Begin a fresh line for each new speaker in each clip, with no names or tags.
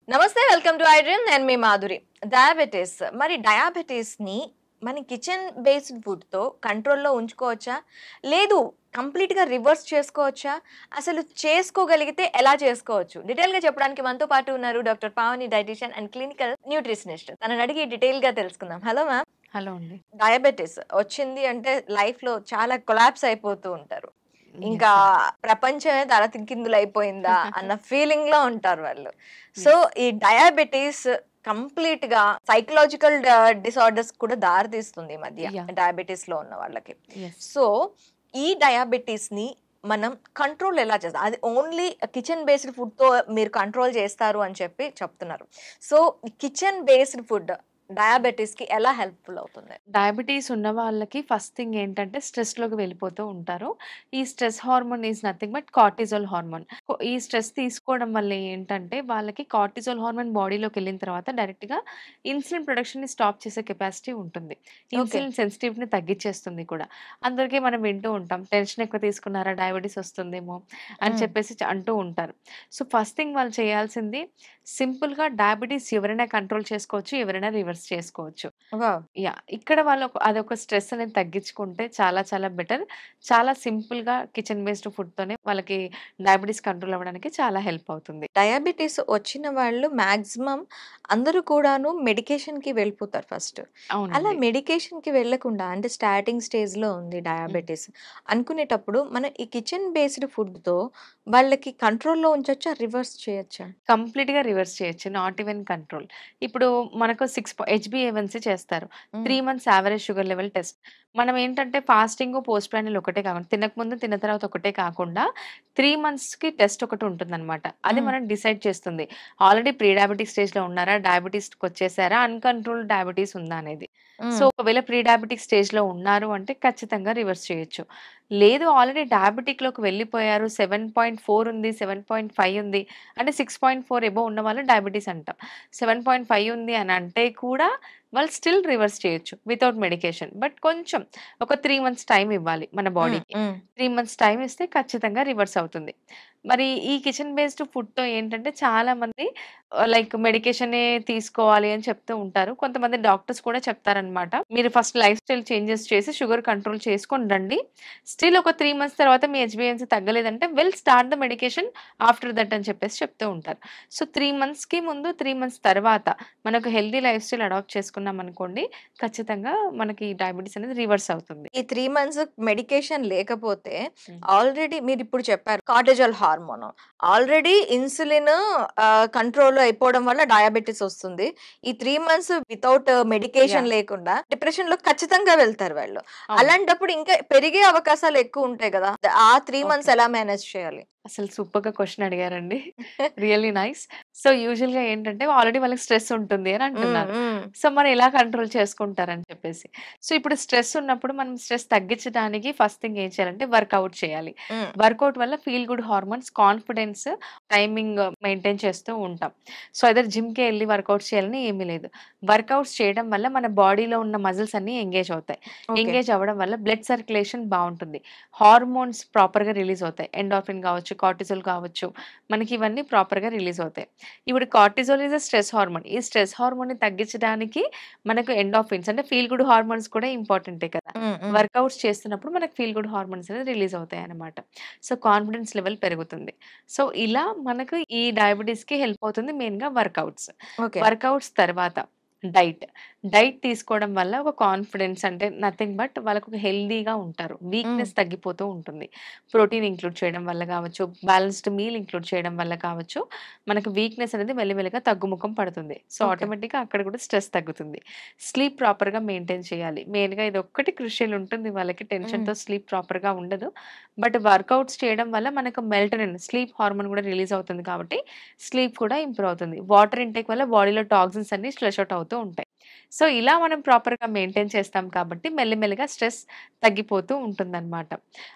నమస్తే, welcome to iDream. నేను మీ Madhuri. Diabetes, మరి డయాబెటీస్ని మన కిచెన్ బేస్డ్ ఫుడ్తో కంట్రోల్లో ఉంచుకోవచ్చా, లేదు కంప్లీట్గా రివర్స్ చేసుకోవచ్చా, అసలు చేసుకోగలిగితే ఎలా చేసుకోవచ్చు? డీటెయిల్గా చెప్పడానికి మనతో పాటు ఉన్నారు doctor Pavani, dietitian and clinical nutritionist. తనని అడిగి డీటెయిల్గా తెలుసుకుందాం. Hello ma'am.
హలో అండి.
డయాబెటీస్ వచ్చింది అంటే లైఫ్లో చాలా కొలాప్స్ అయిపోతూ ఉంటారు. ఇంకా
యెస్ అండి.
ప్రపంచమే తలకిందులైపోయిందా అన్న ఫీలింగ్ లో ఉంటారు వాళ్ళు. So
yes.
ఈ డయాబెటీస్ కంప్లీట్ గా సైకలాజికల్ డిసార్డర్స్ కూడా దారితీస్తుంది ఈ మధ్య
యాహ్!
డయాబెటీస్ లో ఉన్న వాళ్ళకి.
యెస్.
సో ఈ డయాబెటీస్ ని మనం కంట్రోల్ ఎలా చేస్తాం? అది ఓన్లీ కిచెన్ బేస్డ్ ఫుడ్ తో మీరు కంట్రోల్ చేస్తారు అని చెప్పి చెప్తున్నారు. So kitchen based food diabetes కి ఎలా హెల్ప్ఫుల్ అవుతుంది?
డయాబెటీస్ ఉన్న వాళ్ళకి ఫస్ట్ థింగ్ ఏంటంటే స్ట్రెస్‌లోకి వెళ్ళిపోతూ ఉంటారు. ఈ stress hormone is nothing but cortisol hormone. ఈ స్ట్రెస్ తీసుకోవడం వల్ల ఏంటంటే వాళ్ళకి కార్టిజోల్ హార్మోన్ బాడీలోకెళ్ళిన తర్వాత డైరెక్ట్‌గా ఇన్సులిన్ ప్రొడక్షన్‌ని స్టాప్ చేసే కెపాసిటీ ఉంటుంది.
ఓకే.
ఇన్సులిన్ సెన్సిటివిటీని తగ్గించేస్తుంది కూడా. అందరికీ మనం వింటూ ఉంటాం. టెన్షన్ ఎక్కువ తీసుకున్నారా డయాబెటీస్ వస్తుందేమో అని చెప్పేసి అంటూ ఉంటారు. సో, ఫస్ట్ థింగ్ వాళ్ళు చేయాల్సింది సింపుల్‌గా డయాబెటీస్ ఎవరైనా కంట్రోల్ చేసుకోవచ్చు. ఎవరైనా రివర్స్ చేసుకోవచ్చు.
వావ్.
యాహ్! ఇక్కడ వాళ్ళు అదొక స్ట్రెస్ అనేది తగ్గించుకుంటే చాలా చాలా బెటర్. చాలా సింపుల్‌గా కిచెన్ బేస్డ్ ఫుడ్‌తోనే వాళ్ళకి డయాబెటీస్ కంట్రోల్ అవ్వడానికి చాలా హెల్ప్ అవుతుంది.
డయాబెటీస్ వచ్చిన వాళ్ళు మాక్సిమం అందరూ కూడాను మెడికేషన్‌కి వెళ్ళిపోతారు ఫస్ట్. అలా
అవునండి.
మెడికేషన్‌కి వెళ్ళకుండా అంటే స్టార్టింగ్ స్టేజ్‌లో ఉంది
హ్మ్.
డయాబెటీస్ అనుకునేటప్పుడు మనం ఈ కిచెన్ బేస్డ్ ఫుడ్‌తో వాళ్ళకి కంట్రోల్‌లో ఉంచొచ్చా? రివర్స్ చేయొచ్చా?
కంప్లీట్‌గా రివర్స్ చేయొచ్చు. Not even control. ఇప్పుడు మనకు హెచ్‌బీఏవన్సీ చేస్తారు.
హ్మ్.
3 months average sugar level test. మనం ఏంటంటే ఫాస్టింగు, పోస్ట్ ప్రాండిల్ ఒకటే కాకుండా తినకముందు, తిన్న తర్వాత ఒకటే కాకుండా 3 మంత్స్‌కి టెస్ట్ ఒకటి ఉంటుందనమాట. అది
హ్మ్.
మనం డిసైడ్ చేస్తుంది. ఆల్రెడీ ప్రీ డయాబెటిక్ స్టేజ్‌లో ఉన్నారా? డయాబెటిస్‌కొచ్చేసారా? అన్‌కంట్రోల్డ్ డయాబెటీస్ ఉందా అనేది. సో,
హ్మ్.
ఒకవేళ ప్రీ డయాబెటిక్ స్టేజ్‌లో ఉన్నారు అంటే ఖచ్చితంగా రివర్స్ చేయొచ్చు. లేదు ఆల్రెడీ డయాబెటిక్‌లోకి వెళ్ళిపోయారు. 7.4 ఉంది, 7.5 ఉంది అంటే 6.4 అబోవ్ ఉన్నవాళ్ళు డయాబెటీస్ అంటాం. 7.5 ఉంది అని అంటే కూడా వాళ్ళు స్టిల్ రివర్స్ చేయొచ్చు వితౌట్ మెడికేషన్. బట్ కొంచెం ఒక 3 మంత్స్ టైమ్ ఇవ్వాలి మన
హ్మ్.
బాడీకి.
హ్మ్.
3 మంత్స్ టైమ్ ఇస్తే ఖచ్చితంగా రివర్స్ అవుతుంది. మరి ఈ కిచెన్ బేస్డ్ ఫుడ్‌తో ఏంటంటే చాలామంది లైక్ మెడికేషనే తీసుకోవాలి అని చెప్తూ ఉంటారు. కొంతమంది డాక్టర్స్ కూడా చెప్తారనమాట. మీరు ఫస్ట్ లైఫ్ స్టైల్ చేంజెస్ చేసి షుగర్ కంట్రోల్ చేసుకొని రండి. స్టిల్ ఒక 3 మంత్స్ తర్వాత మీ హెచ్‌బీఎవన్సీ తగ్గలేదంటే start the medication after that అని చెప్పేసి చెప్తూ ఉంటారు. సో, 3 మంత్స్‌కి ముందు, 3 మంత్స్ తర్వాత మనకు హెల్తీ లైఫ్ స్టైల్ అడాప్ట్ చేసుకున్నామనుకోండి, ఖచ్చితంగా మనకి డయాబెటీస్ అనేది రివర్స్ అవుతుంది.
ఈ 3 మంత్స్ మెడికేషన్ లేకపోతే
హ్మ్.
ఆల్రెడీ మీరిప్పుడు చెప్పారు కార్టిజోల్ హార్మోన్. ఆల్రెడీ ఇన్సులిన్ కంట్రోల్‌లో అయిపోవడం వల్ల డయాబెటిస్ వస్తుంది. ఈ 3 మంత్స్ వితౌట్ మెడికేషన్
యాహ్!
లేకుండా డిప్రెషన్‌లో ఖచ్చితంగా వెళ్తారు వాళ్ళు.
అవును.
అలాంటప్పుడు ఇంకా పెరిగే అవకాశాలు ఎక్కువుంటాయి గదా! ఆ 3
ఓకే.
మంత్స్ ఎలా మేనేజ్ చేయాలి?
అసలు సూపర్‌గా క్వెషన్ అడిగారండి. Really nice. సో, యూజువల్‌గా ఏంటంటే ఆల్రెడీ వాళ్ళకి స్ట్రెస్ ఉంటుంది అని
హ్మ్.
అంటున్నారు.
హ్మ్.
సో, మరి ఎలా కంట్రోల్ చేసుకుంటారని చెప్పేసి. సో, ఇప్పుడు స్ట్రెస్ ఉన్నప్పుడు మనం స్ట్రెస్ తగ్గించడానికి ఫస్ట్ థింగ్ ఏం చేయాలంటే వర్కౌట్ చేయాలి.
హ్మ్.
వర్కౌట్ వల్ల feel good hormones, confidence, timing maintain చేస్తూ ఉంటాం. సో, ఐదర్ జిమ్‌కే ఎళ్లి వర్కౌట్స్ చేయాలని ఏమీ లేదు. వర్కౌట్స్ చేయడం వల్ల మన బాడీలో ఉన్న మజిల్స్ అన్నీ ఎంగేజ్ అవుతాయి.
ఓకే.
ఎంగేజ్ అవ్వడం వల్ల బ్లడ్ సర్క్యులేషన్ బావుంటుంది. హార్మోన్స్ ప్రాపర్‌గా రిలీజ్ అవుతాయి. ఎండార్ఫిన్ కావచ్చు, కార్టిసోల్ కావచ్చు. మనకి ఇవన్నీ ప్రాపర్‌గా రిలీజ్ అవుతాయి. ఇప్పుడు cortisol is a stress hormone. ఈ స్ట్రెస్ హార్మోన్‌ని తగ్గించడానికి మనకు ఎండార్ఫిన్స్ అంటే ఫీల్ గుడ్ హార్మోన్స్ కూడా ఇంపార్టెంటే కదా!
హ్మ్. హ్మ్.
వర్కౌట్స్ చేస్తున్నప్పుడు మనకు ఫీల్ గుడ్ హార్మోన్స్ అనేది రిలీజ్ అవుతాయన్నమాట. సో, కాన్ఫిడెన్స్ లెవెల్ పెరుగుతుంది. సో, ఇలా మనకు ఈ డయాబెటిస్‌కి హెల్ప్ అవుతుంది మెయిన్‌గా వర్కౌట్స్.
ఓకే.
వర్కౌట్స్ తర్వాత డైట్. డైట్ తీసుకోవడం వల్ల ఒక కాన్ఫిడెన్స్ అంటే నథింగ్ బట్ వాళ్ళకొక హెల్తీగా ఉంటారు.
హ్మ్.
వీక్‌నెస్ తగ్గిపోతూ ఉంటుంది. ప్రోటీన్ ఇంక్లూడ్ చేయడం వల్ల గావచ్చు, బ్యాలెన్స్‌డ్ మీల్ ఇంక్లూడ్ చేయడం వల్ల కావచ్చు, మనకు వీక్‌నెస్ అనేది మెల్లిమెల్లిగా తగ్గుముఖం పడుతుంది. So,
okay.
ఆటోమేటిక్‌గా అక్కడ కూడా స్ట్రెస్ తగ్గుతుంది. స్లీప్ ప్రాపర్‌గా మెయింటైన్ చేయాలి. మెయిన్‌గా ఇదొక్కటి క్రుషియల్ ఉంటుంది వాళ్ళకి
హ్మ్.
టెన్షన్‌తో స్లీప్ ప్రాపర్‌గా ఉండదు. బట్ వర్కౌట్స్ చేయడం వల్ల మనకు మెలటోనిన్ స్లీప్ హార్మోన్ కూడా రిలీజ్ అవుతుంది కాబట్టి, స్లీప్ కూడా ఇంప్రూవ్ అవుతుంది. వాటర్ ఇంటేక్ వల్ల బాడీలో టాక్సిన్స్ అన్నీ ఫ్లష్ ఔట్ అవుతూ ఉంటాయి. సో, ఇలా మనం ప్రాపర్‌గా మెయింటైన్ చేస్తాం కాబట్టి మెల్లిమెల్లిగా స్ట్రెస్ తగ్గిపోతూ ఉంటుందనమాట.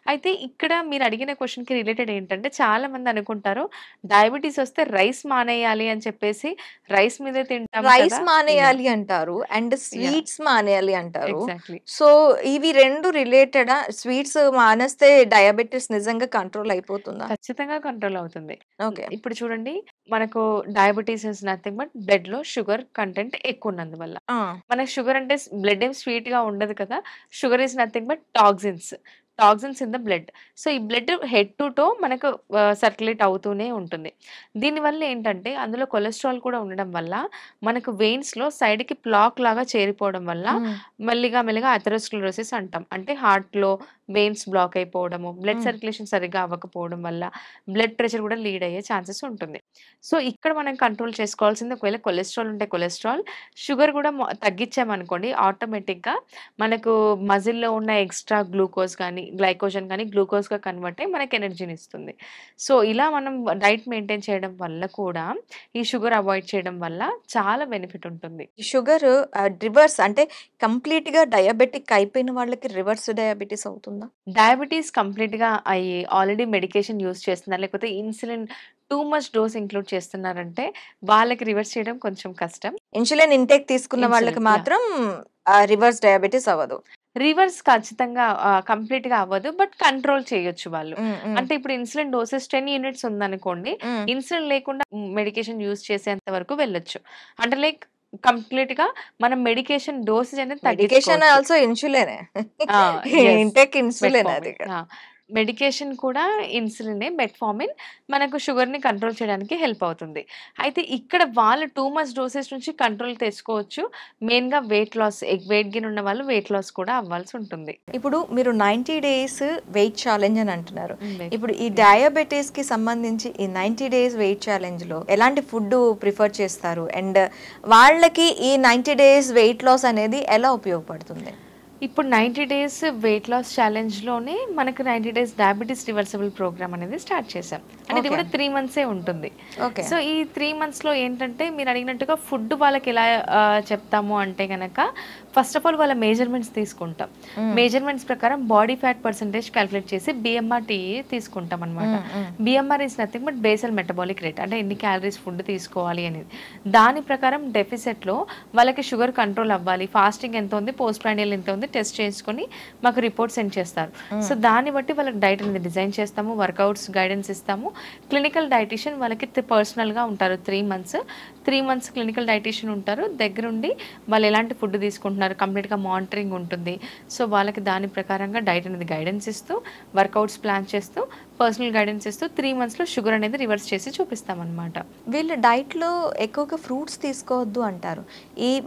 అయితే ఇక్కడ మీరు అడిగిన క్వెషన్‌కి రిలేటెడ్ ఏంటంటే చాలామంది అనుకుంటారు డయాబెటిస్ వస్తే రైస్ మానేయాలి అని చెప్పేసి రైస్ మీదే తింటాం
రైస్
కదా! యాహ్!
మానేయాలి అంటారు. And
yeah!
స్వీట్స్ మానేయాలి అంటారు.
ఎగ్జాక్ట్‌లీ.
సో, ఇవి 2 రిలేటెడా? స్వీట్స్ మానేస్తే డయాబెటిస్ నిజంగా కంట్రోల్ అయిపోతుందా?
ఖచ్చితంగా కంట్రోల్ అవుతుంది.
ఓకే.
ఇప్పుడు చూడండి మనకు డయాబెటిస్ ఈస్ నథింగ్ బట్ బ్లడ్‌లో షుగర్ కంటెంట్ ఎక్కువున్నందువల్ల.
ఆ!
మనకు షుగర్ అంటే బ్లడ్ ఏం స్వీట్‌గా ఉండదు కదా! Sugar is nothing but toxins. Toxins in the blood. So, ఈ బ్లడ్ హెడ్ టు టో మనకు సర్క్యులేట్ అవుతూనే ఉంటుంది. దీనివల్ల ఏంటంటే అందులో కొలెస్ట్రాల్ కూడా ఉండడం వల్ల మనకు వెయిన్స్‌లో సైడ్‌కి ప్లాక్ లాగా చేరిపోవడం వల్ల
హ్మ్.
మెల్లిగా అథెరోస్క్లెరోసిస్ అంటాం. అంటే హార్ట్‌లో వెయిన్స్ బ్లాక్ అయిపోవడము, బ్లడ్
హ్మ్.
సర్క్యులేషన్ సరిగ్గా అవ్వకపోవడం వల్ల బ్లడ్ ప్రెషర్ కూడా లీడ్ అయ్యే ఛాన్సెస్ ఉంటుంది. సో, ఇక్కడ మనం కంట్రోల్ చేసుకోవాల్సింది ఒకవేళ కొలెస్ట్రాల్ ఉంటే కొలెస్ట్రాల్, షుగర్ కూడా తగ్గించామనుకోండి ఆటోమేటిక్‌గా మనకు మజిల్‌లో ఉన్న ఎక్స్‌ట్రా గ్లూకోజ్ గాని, గ్లైకోజన్ గాని గ్లూకోజ్‌గా కన్వర్ట్ అయ్యి మనకు ఎనర్జీని ఇస్తుంది. సో, ఇలా మనం డైట్ మెయింటైన్ చేయడం వల్ల కూడా ఈ షుగర్ అవాయిడ్ చేయడం వల్ల చాలా బెనిఫిట్ ఉంటుంది.
షుగర్ రివర్స్ అంటే కంప్లీట్‌గా డయాబెటిక్ అయిపోయిన వాళ్ళకి రివర్స్ డయాబెటిస్ అవుతుందా?
డయాబెటిస్ కంప్లీట్‌గా అయ్యి ఆల్రెడీ మెడికేషన్ యూజ్ చేస్తున్నారు. లేకపోతే insulin too much dose include చేస్తున్నారంటే వాళ్ళకి రివర్స్ చేయడం కొంచెం కష్టం.
ఇన్సులిన్ ఇంటేక్ తీసుకున్న వాళ్ళకి
ఇన్సులిన్ యాహ్!
మాత్రం రివర్స్ డయాబెటిస్ అవ్వదు.
రివర్స్ ఖచ్చితంగా కంప్లీట్‌గా అవ్వదు. బట్ కంట్రోల్ చేయొచ్చు వాళ్ళు.
హ్మ్. హ్మ్.
అంటే ఇప్పుడు ఇన్సులిన్ డోసెస్ 10 యూనిట్స్ ఉందనుకోండి.
హ్మ్.
ఇన్సులిన్ లేకుండా మెడికేషన్ యూజ్ చేసేంత వరకు వెళ్ళొచ్చు. అంటే లైక్ కంప్లీట్‌గా మనం మెడికేషన్ డోసేజ్ అనేది
మెడికేషన్
తగ్గించుకోవచ్చు.
ఆల్సో ఇన్సులినే.
ఆ! యెస్.
ఇంటేక్ ఇన్సులిన్ అది.
మెట్ఫార్మిన్. ఆ! మెడికేషన్ కూడా ఇన్సులినే మెట్ఫార్మిన్ మనకు షుగర్‌ని కంట్రోల్ చేయడానికి హెల్ప్ అవుతుంది. అయితే ఇక్కడ వాళ్ళు టూ మచ్ డోసేజ్ నుంచి కంట్రోల్ తెచ్చుకోవచ్చు. మెయిన్‌గా వెయిట్ లాస్ వెయిట్ గెయిన్ ఉన్న వాళ్ళు వెయిట్ లాస్ కూడా అవ్వాల్సి ఉంటుంది.
ఇప్పుడు మీరు 90 డేస్ వెయిట్ ఛాలెంజ్ అని అంటున్నారు.
హ్మ్.
ఇప్పుడు ఈ డయాబెటిస్‌కి సంబంధించి ఈ 90 డేస్ వెయిట్ ఛాలెంజ్‌లో ఎలాంటి ఫుడ్ ప్రిఫర్ చేస్తారు? అండ్ వాళ్ళకి ఈ 90 డేస్ వెయిట్ లాస్ అనేది ఎలా ఉపయోగపడుతుంది?
ఇప్పుడు 90 డేస్ వెయిట్ లాస్ ఛాలెంజ్‌లోనే మనకు 90 డేస్ డయాబెటిస్ రివర్సిబుల్ ప్రోగ్రామ్ అనేది స్టార్ట్ చేశాం. అండ్ ఇది
ఓకే.
కూడా 3 మంత్సే ఉంటుంది.
ఓకే.
సో, ఈ 3 మంత్స్‌లో ఏంటంటే మీరు అడిగినట్టుగా ఫుడ్ వాళ్ళకి ఎలా చెప్తాము అంటే గనక ఫస్ట్ ఆఫ్ ఆల్ వాళ్ళ మెజర్‌మెంట్స్ తీసుకుంటాం.
హ్మ్.
మెజర్‌మెంట్స్ ప్రకారం బాడీ ఫ్యాట్ పర్సెంటేజ్ కాలిక్యులేట్ చేసి BMR-TE తీసుకుంటామనమాట.
హ్మ్. హ్మ్.
BMR is nothing but basal metabolic rate. అంటే ఎన్ని క్యాలరీస్ ఫుడ్ తీసుకోవాలి అనేది. దాని ప్రకారం డెఫిసిట్‌లో వాళ్ళకి షుగర్ కంట్రోల్ అవ్వాలి. ఫాస్టింగ్ ఎంత ఉంది, పోస్ట్ ప్రాండియల్ ఎంత ఉంది టెస్ట్ చేసుకొని మాకు రిపోర్ట్ సెండ్ చేస్తారు. సో, దాన్ని బట్టి వాళ్ళకి డైట్ అనేది డిజైన్ చేస్తాము. వర్కౌట్స్ గైడెన్స్ ఇస్తాము. క్లినికల్ డైటీషియన్ వాళ్ళకి పర్సనల్‌గా ఉంటారు 3 మంత్స్. 3 మంత్స్ క్లినికల్ డైటీషియన్ ఉంటారు. దగ్గరుండి వాళ్ళు ఎలాంటి ఫుడ్ తీసుకుంటున్నారు కంప్లీట్‌గా మానిటరింగ్ ఉంటుంది. సో, వాళ్ళకి దాని ప్రకారంగా డైట్ అనేది గైడెన్స్ ఇస్తూ, వర్కౌట్స్ ప్లాన్ చేస్తూ, పర్సనల్ గైడెన్స్ ఇస్తూ 3 మంత్స్‌లో షుగర్ అనేది రివర్స్ చేసి చూపిస్తామన్నమాట.
వీళ్ళు డైట్‌లో ఎక్కువగా ఫ్రూట్స్ తీసుకోవద్దు అంటారు.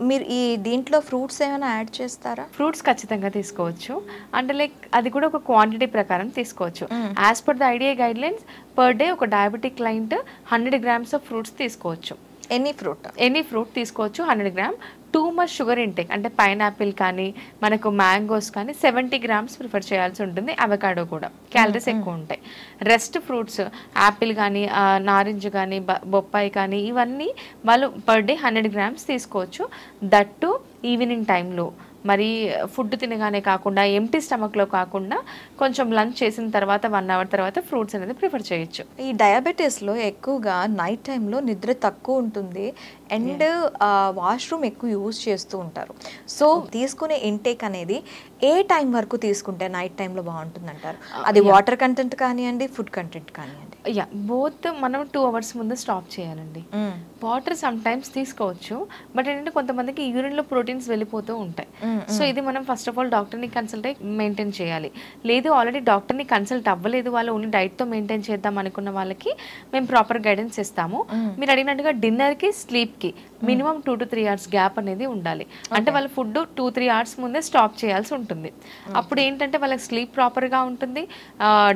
మీరు దీంట్లో ఫ్రూట్స్ ఏమైనా యాడ్ చేస్తారా?
ఫ్రూట్స్ ఖచ్చితంగా తీసుకోవచ్చు. అంటే లైక్ అది కూడా ఒక క్వాంటిటీ ప్రకారం తీసుకోవచ్చు.
Hmm.
As per the idea guidelines per day ఒక diabetic client 100 grams of fruits తీసుకోవచ్చు.
Any fruit.
ఎనీ ఫ్రూట్ తీసుకోవచ్చు 100 gram. Too much sugar intake అంటే పైనాపిల్ కానీ, మనకు మ్యాంగోస్ కానీ 70 గ్రామ్స్ ప్రిఫర్ చేయాల్సి ఉంటుంది. అవకాడో కూడా క్యాలరీస్ ఎక్కువ ఉంటాయి. రెస్ట్ ఫ్రూట్స్ యాపిల్ కానీ, నారింజ కానీ, బొప్పాయి కానీ ఇవన్నీ వాళ్ళు పర్ డే 100 గ్రామ్స్ తీసుకోవచ్చు. దట్ టు ఈవినింగ్ టైంలో. మరి ఫుడ్ తినగానే కాకుండా ఎంప్టీ స్టమక్‌లో కాకుండా కొంచెం లంచ్ చేసిన తర్వాత 1 అవర్ తర్వాత ఫ్రూట్స్ అనేది ప్రిఫర్ చేయొచ్చు.
ఈ డయాబెటిస్‌లో ఎక్కువగా నైట్ టైమ్‌లో నిద్ర తక్కువ ఉంటుంది. అండ్ వాష్‌రూమ్ ఎక్కువ యూజ్ చేస్తూ ఉంటారు. సో, తీసుకునే ఇంటేక్ అనేది ఏ టైం వరకు తీసుకుంటే నైట్ టైమ్‌లో బావుంటుందంటారు? అది
యాహ్!
వాటర్ కంటెంట్ కానియండి, ఫుడ్ కంటెంట్ కానియండి.
యాహ్! బోత్ మనం 2 అవర్స్ ముందు స్టాప్ చేయాలండి.
హ్మ్.
వాటర్ సమ్‌టైమ్స్ తీసుకోవచ్చు. బట్ ఏంటంటే కొంతమందికి యూరిన్‌లో ప్రోటీన్స్ వెళ్ళిపోతూ ఉంటాయి.
హ్మ్.
సో,
హ్మ్.
ఇది మనం ఫస్ట్ ఆఫ్ ఆల్ డాక్టర్‌ని కన్సల్ట్ అయ్యి మెయింటైన్ చేయాలి. లేదు ఆల్రెడీ డాక్టర్‌ని కన్సల్ట్ అవ్వలేదు వాళ్ళు ఓన్లీ డైట్‌తో మెయింటైన్ చేద్దాం అనుకున్న వాళ్ళకి మేము ప్రాపర్ గైడెన్స్ ఇస్తాము.
హ్మ్.
మీరు అడిగినట్టుగా డిన్నర్‌కి, స్లీప్‌కి మినిమమ్ 2-3 అవర్స్ గ్యాప్ అనేది ఉండాలి. అంటే
ఓకే.
వాళ్ళ ఫుడ్ 2-3 అవర్స్ ముందే స్టాప్ చేయాల్సి ఉంటుంది. అప్పుడు ఏంటంటే వాళ్ళకి స్లీప్ ప్రాపర్‌గా ఉంటుంది.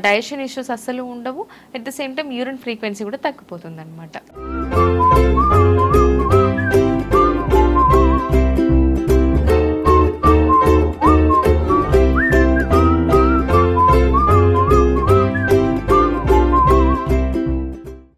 డైజెషన్ ఇష్యూస్ అస్సలు ఉండవు. At the same time urine frequency కూడా తగ్గిపోతుందన్నమాట.